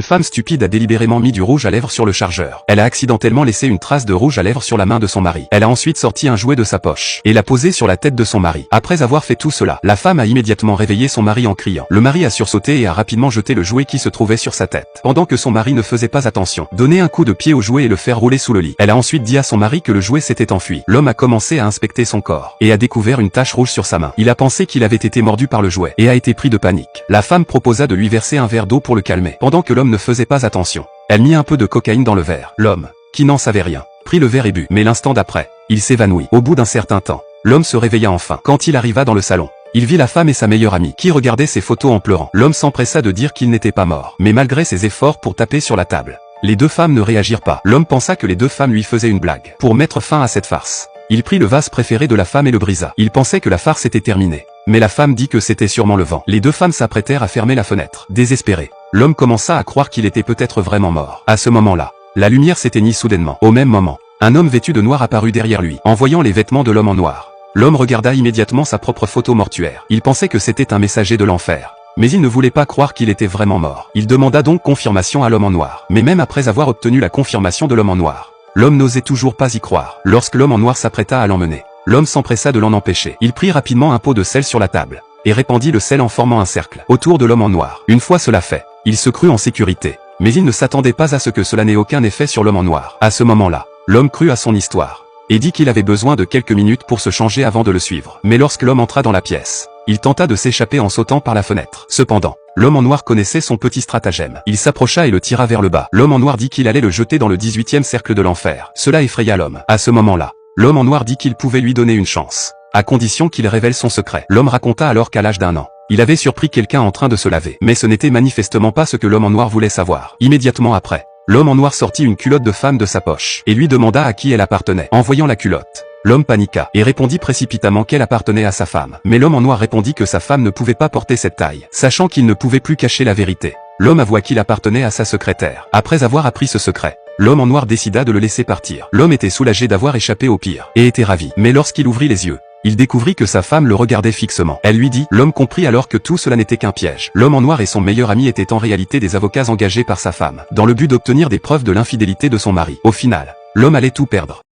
Une femme stupide a délibérément mis du rouge à lèvres sur le chargeur. Elle a accidentellement laissé une trace de rouge à lèvres sur la main de son mari. Elle a ensuite sorti un jouet de sa poche et l'a posé sur la tête de son mari. Après avoir fait tout cela, la femme a immédiatement réveillé son mari en criant. Le mari a sursauté et a rapidement jeté le jouet qui se trouvait sur sa tête. Pendant que son mari ne faisait pas attention, donner un coup de pied au jouet et le faire rouler sous le lit. Elle a ensuite dit à son mari que le jouet s'était enfui. L'homme a commencé à inspecter son corps et a découvert une tache rouge sur sa main. Il a pensé qu'il avait été mordu par le jouet et a été pris de panique. La femme proposa de lui verser un verre d'eau pour le calmer. Pendant que l'homme ne faisait pas attention, elle mit un peu de cocaïne dans le verre. L'homme, qui n'en savait rien, prit le verre et but. Mais l'instant d'après, il s'évanouit. Au bout d'un certain temps, l'homme se réveilla enfin. Quand il arriva dans le salon, il vit la femme et sa meilleure amie, qui regardaient ses photos en pleurant. L'homme s'empressa de dire qu'il n'était pas mort. Mais malgré ses efforts pour taper sur la table, les deux femmes ne réagirent pas. L'homme pensa que les deux femmes lui faisaient une blague. Pour mettre fin à cette farce, il prit le vase préféré de la femme et le brisa. Il pensait que la farce était terminée. Mais la femme dit que c'était sûrement le vent. Les deux femmes s'apprêtèrent à fermer la fenêtre. Désespéré, l'homme commença à croire qu'il était peut-être vraiment mort. À ce moment-là, la lumière s'éteignit soudainement. Au même moment, un homme vêtu de noir apparut derrière lui. En voyant les vêtements de l'homme en noir, l'homme regarda immédiatement sa propre photo mortuaire. Il pensait que c'était un messager de l'enfer. Mais il ne voulait pas croire qu'il était vraiment mort. Il demanda donc confirmation à l'homme en noir. Mais même après avoir obtenu la confirmation de l'homme en noir, l'homme n'osait toujours pas y croire. Lorsque l'homme en noir s'apprêta à l'emmener, l'homme s'empressa de l'en empêcher. Il prit rapidement un pot de sel sur la table et répandit le sel en formant un cercle autour de l'homme en noir. Une fois cela fait, il se crut en sécurité. Mais il ne s'attendait pas à ce que cela n'ait aucun effet sur l'homme en noir. À ce moment-là, l'homme crut à son histoire et dit qu'il avait besoin de quelques minutes pour se changer avant de le suivre. Mais lorsque l'homme entra dans la pièce, il tenta de s'échapper en sautant par la fenêtre. Cependant, l'homme en noir connaissait son petit stratagème. Il s'approcha et le tira vers le bas. L'homme en noir dit qu'il allait le jeter dans le 18e cercle de l'enfer. Cela effraya l'homme. À ce moment-là, l'homme en noir dit qu'il pouvait lui donner une chance, à condition qu'il révèle son secret. L'homme raconta alors qu'à l'âge d'1 an, il avait surpris quelqu'un en train de se laver. Mais ce n'était manifestement pas ce que l'homme en noir voulait savoir. Immédiatement après, l'homme en noir sortit une culotte de femme de sa poche et lui demanda à qui elle appartenait. En voyant la culotte, l'homme paniqua et répondit précipitamment qu'elle appartenait à sa femme. Mais l'homme en noir répondit que sa femme ne pouvait pas porter cette taille. Sachant qu'il ne pouvait plus cacher la vérité, l'homme avoua qu'il appartenait à sa secrétaire. Après avoir appris ce secret, l'homme en noir décida de le laisser partir. L'homme était soulagé d'avoir échappé au pire et était ravi. Mais lorsqu'il ouvrit les yeux, il découvrit que sa femme le regardait fixement. Elle lui dit, l'homme comprit alors que tout cela n'était qu'un piège. L'homme en noir et son meilleur ami étaient en réalité des avocats engagés par sa femme, dans le but d'obtenir des preuves de l'infidélité de son mari. Au final, l'homme allait tout perdre.